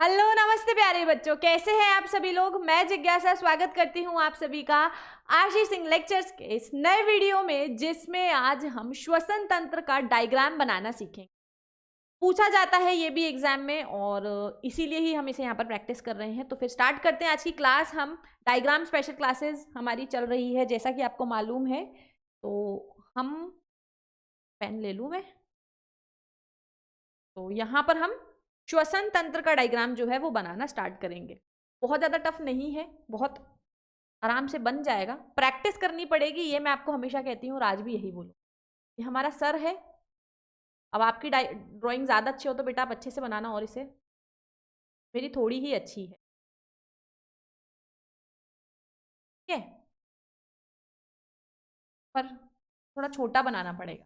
Hello नमस्ते प्यारे बच्चों, कैसे हैं आप सभी लोग। मैं जिज्ञासा स्वागत करती हूं आप सभी का आशीष सिंह लेक्चर्स के इस नए वीडियो में, जिसमें आज हम श्वसन तंत्र का डायग्राम बनाना सीखेंगे। पूछा जाता है ये भी एग्जाम में और इसीलिए ही हम इसे यहाँ पर प्रैक्टिस कर रहे हैं। तो फिर स्टार्ट करते हैं आज की क्लास। हम डायग्राम स्पेशल क्लासेस हमारी चल रही है, जैसा कि आपको मालूम है। तो हम पेन ले लूँ मैं। तो यहाँ पर हम श्वसन तंत्र का डायग्राम जो है वो बनाना स्टार्ट करेंगे। बहुत ज़्यादा टफ नहीं है, बहुत आराम से बन जाएगा। प्रैक्टिस करनी पड़ेगी, ये मैं आपको हमेशा कहती हूँ और आज भी यही बोलूँ। ये हमारा सर है। अब आपकी ड्राइंग ज़्यादा अच्छी हो तो बेटा आप अच्छे से बनाना, और इसे मेरी थोड़ी ही अच्छी है, ठीक है, पर थोड़ा छोटा बनाना पड़ेगा।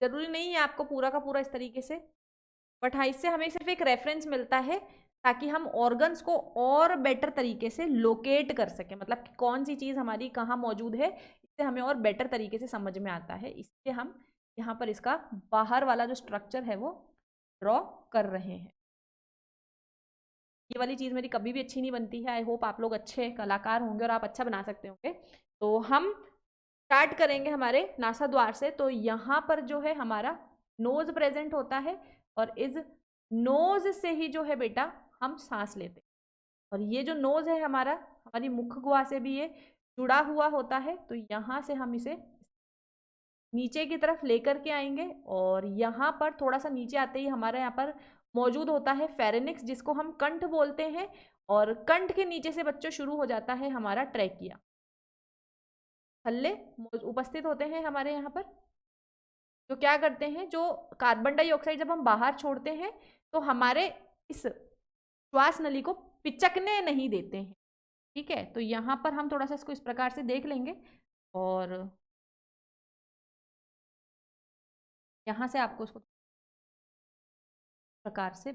ज़रूरी नहीं है आपको पूरा का पूरा इस तरीके से, बट हाँ, इससे हमें सिर्फ एक रेफरेंस मिलता है ताकि हम ऑर्गन्स को और बेटर तरीके से लोकेट कर सकें। मतलब कि कौन सी चीज़ हमारी कहाँ मौजूद है, इससे हमें और बेटर तरीके से समझ में आता है। इसलिए हम यहाँ पर इसका बाहर वाला जो स्ट्रक्चर है वो ड्रॉ कर रहे हैं। ये वाली चीज़ मेरी कभी भी अच्छी नहीं बनती है। आई होप आप लोग अच्छे कलाकार होंगे और आप अच्छा बना सकते होंगे। तो हम स्टार्ट करेंगे हमारे नासा द्वार से। तो यहाँ पर जो है हमारा नोज प्रेजेंट होता है, और इस नोज से ही जो है बेटा हम सांस लेते हैं। और ये जो नोज है हमारा, हमारी मुख गुहा से भी ये जुड़ा हुआ होता है। तो यहाँ से हम इसे नीचे की तरफ लेकर के आएंगे, और यहाँ पर थोड़ा सा नीचे आते ही हमारे यहाँ पर मौजूद होता है फेरेनिक्स, जिसको हम कंठ बोलते हैं। और कंठ के नीचे से बच्चों शुरू हो जाता है हमारा ट्रैकिया। हल्ले उपस्थित होते हैं हमारे यहाँ पर, जो क्या करते हैं, जो कार्बन डाइऑक्साइड जब हम बाहर छोड़ते हैं तो हमारे इस श्वास नली को पिचकने नहीं देते हैं। ठीक है, तो यहाँ पर हम थोड़ा सा इसको इस प्रकार से देख लेंगे, और यहाँ से आपको इसको प्रकार से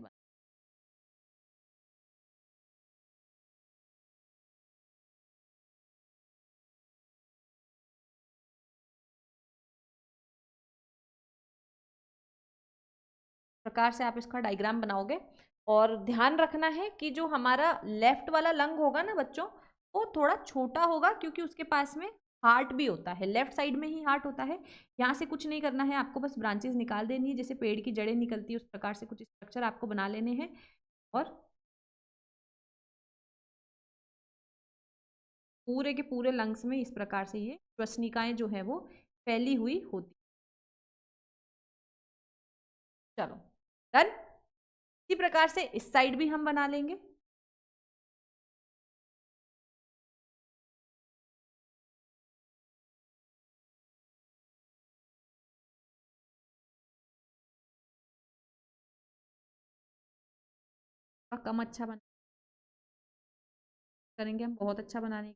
प्रकार से आप इसका डायग्राम बनाओगे। और ध्यान रखना है कि जो हमारा लेफ्ट वाला लंग होगा ना बच्चों, वो थोड़ा छोटा होगा, क्योंकि उसके पास में हार्ट भी होता है। लेफ्ट साइड में ही हार्ट होता है। यहाँ से कुछ नहीं करना है आपको, बस ब्रांचेस निकाल देनी है, जैसे पेड़ की जड़ें निकलती है उस प्रकार से कुछ स्ट्रक्चर आपको बना लेने हैं। और पूरे के पूरे लंग्स में इस प्रकार से ये श्वसनिकाएं जो है वो फैली हुई होती। चलो डन। इसी प्रकार से इस साइड भी हम बना लेंगे। कम अच्छा बना करेंगे हम, बहुत अच्छा बनाने की।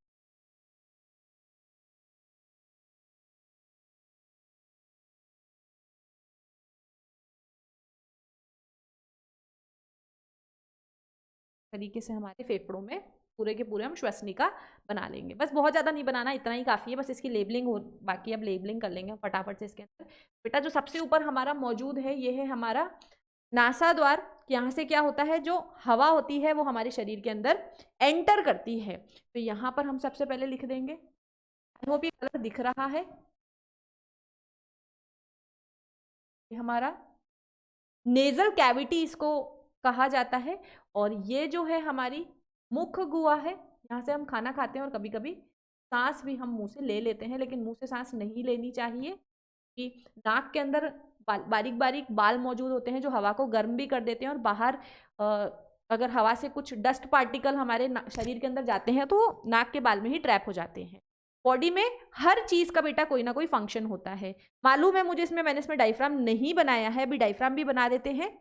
तरीके से हमारे फेफड़ों में पूरे के पूरे हम श्वसनिका बना लेंगे। बस बहुत ज़्यादा नहीं बनाना, इतना ही काफ़ी है। बस इसकी लेबलिंग हो, बाकी अब लेबलिंग कर लेंगे फटाफट से इसके अंदर। बेटा जो सबसे ऊपर हमारा मौजूद है, ये है हमारा नासा द्वार। यहाँ से क्या होता है, जो हवा होती है वो हमारे शरीर के अंदर एंटर करती है। तो यहाँ पर हम सबसे पहले लिख देंगे। आई होप ये कलर दिख रहा है। ये हमारा नेजल कैविटी इसको कहा जाता है। और ये जो है हमारी मुख गुहा है, यहाँ से हम खाना खाते हैं, और कभी कभी सांस भी हम मुंह से ले लेते हैं, लेकिन मुंह से सांस नहीं लेनी चाहिए, कि नाक के अंदर बारीक बारीक बाल मौजूद होते हैं जो हवा को गर्म भी कर देते हैं। और बाहर अगर हवा से कुछ डस्ट पार्टिकल हमारे शरीर के अंदर जाते हैं तो नाक के बाल में ही ट्रैप हो जाते हैं। बॉडी में हर चीज का बेटा कोई ना कोई फंक्शन होता है, मालूम है मुझे। मैंने इसमें डायफ्राम नहीं बनाया है, अभी डायफ्राम भी बना देते हैं।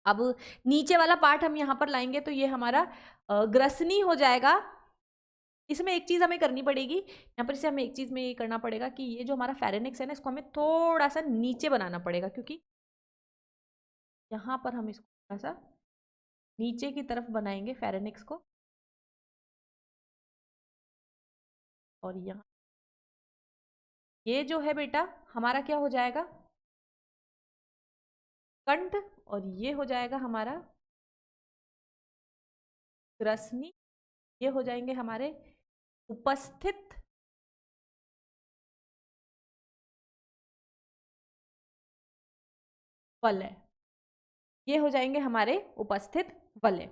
अब नीचे वाला पार्ट हम यहाँ पर लाएंगे तो ये हमारा ग्रसनी हो जाएगा। इसमें एक चीज़ हमें करनी पड़ेगी, यहाँ पर इसे हमें एक चीज़ में ये करना पड़ेगा कि ये जो हमारा फेरेनिक्स है ना, इसको हमें थोड़ा सा नीचे बनाना पड़ेगा, क्योंकि यहाँ पर हम इसको थोड़ा सा नीचे की तरफ बनाएंगे फेरेनिक्स को, और यहाँ ये जो है बेटा हमारा क्या हो जाएगा, कंठ, और ये हो जाएगा हमारा ग्रसनी, ये हो जाएंगे हमारे उपस्थित वलय, ये हो जाएंगे हमारे उपस्थित वलय।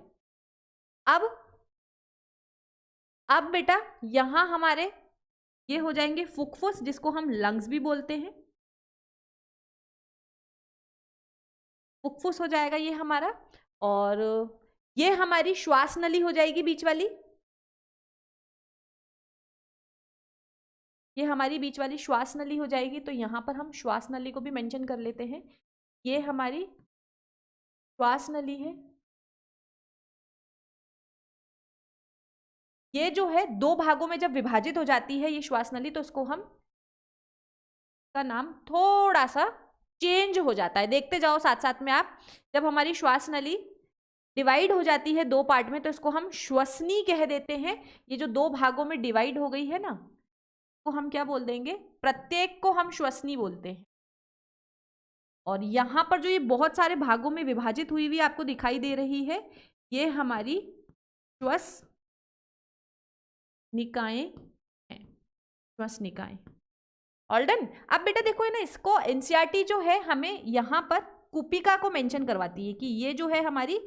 अब बेटा यहां हमारे ये हो जाएंगे फुफ्फुस, जिसको हम लंग्स भी बोलते हैं, फुफ्फुस हो जाएगा ये हमारा, और ये हमारी श्वास नली हो जाएगी बीच वाली, ये हमारी बीच वाली श्वास नली हो जाएगी। तो यहां पर हम श्वास नली को भी मेंशन कर लेते हैं, ये हमारी श्वास नली है। ये जो है दो भागों में जब विभाजित हो जाती है ये श्वास नली, तो इसको हम का नाम थोड़ा सा चेंज हो जाता है। देखते जाओ साथ साथ में आप, जब हमारी श्वास नली डिवाइड हो जाती है दो पार्ट में, तो इसको हम श्वसनी कह देते हैं। ये जो दो भागों में डिवाइड हो गई है ना, तो हम क्या बोल देंगे, प्रत्येक को हम श्वसनी बोलते हैं। और यहां पर जो ये बहुत सारे भागों में विभाजित हुई हुई आपको दिखाई दे रही है, ये हमारी श्वस निकायें हैं, श्वस निकाय। All done. अब बेटा देखो है ना, इसको एनसीईआरटी जो है हमें यहाँ पर कुपिका को मेंशन करवाती है कि ये जो है हमारी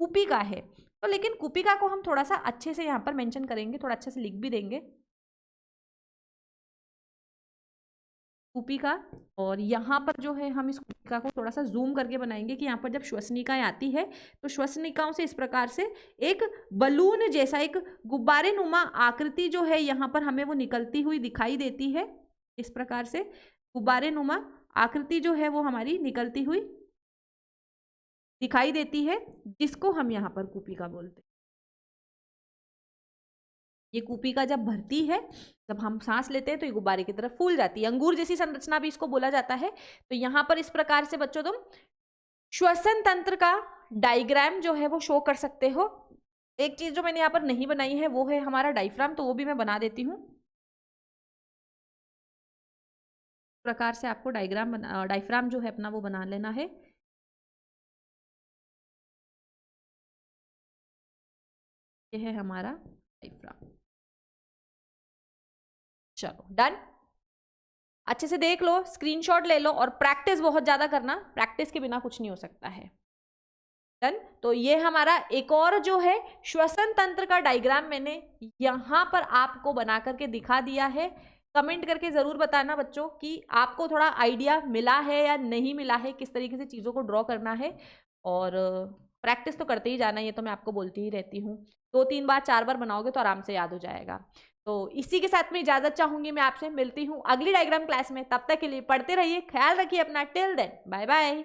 कुपिका है। तो लेकिन कुपिका को हम थोड़ा सा अच्छे से यहाँ पर मेंशन करेंगे, थोड़ा अच्छे से लिख भी देंगे कुपिका। और यहाँ पर जो है हम इस कुपिका को थोड़ा सा जूम करके बनाएंगे कि यहाँ पर जब श्वसनिकाएं आती है तो श्वसनिकाओं से इस प्रकार से एक बलून जैसा, एक गुब्बारे नुमा आकृति जो है यहाँ पर हमें वो निकलती हुई दिखाई देती है। इस प्रकार से गुब्बारे नुमा आकृति जो है वो हमारी निकलती हुई दिखाई देती है, जिसको हम यहाँ पर कुपिका बोलते हैं। ये कुपिका जब भरती है, जब हम सांस लेते हैं तो ये गुब्बारे की तरफ फूल जाती है, अंगूर जैसी संरचना भी इसको बोला जाता है। तो यहाँ पर इस प्रकार से बच्चों तुम श्वसन तंत्र का डायग्राम जो है वो शो कर सकते हो। एक चीज जो मैंने यहाँ पर नहीं बनाई है वो है हमारा डायफ्राम, तो वो भी मैं बना देती हूँ। प्रकार से आपको डायफ्राम जो है अपना वो बना लेना है। ये है हमारा डायफ्राम। चलो डन। अच्छे से देख लो, स्क्रीनशॉट ले लो और प्रैक्टिस बहुत ज्यादा करना, प्रैक्टिस के बिना कुछ नहीं हो सकता है। डन। तो ये हमारा एक और जो है श्वसन तंत्र का डायग्राम मैंने यहां पर आपको बना करके दिखा दिया है। कमेंट करके जरूर बताना बच्चों कि आपको थोड़ा आइडिया मिला है या नहीं मिला है, किस तरीके से चीजों को ड्रॉ करना है। और प्रैक्टिस तो करते ही जाना, ये तो मैं आपको बोलती ही रहती हूँ। 2-3 बार 4 बार बनाओगे तो आराम से याद हो जाएगा। तो इसी के साथ में इजाजत चाहूंगी, मैं आपसे मिलती हूँ अगली डायग्राम क्लास में। तब तक के लिए पढ़ते रहिए, ख्याल रखिए अपना। Till then bye bye.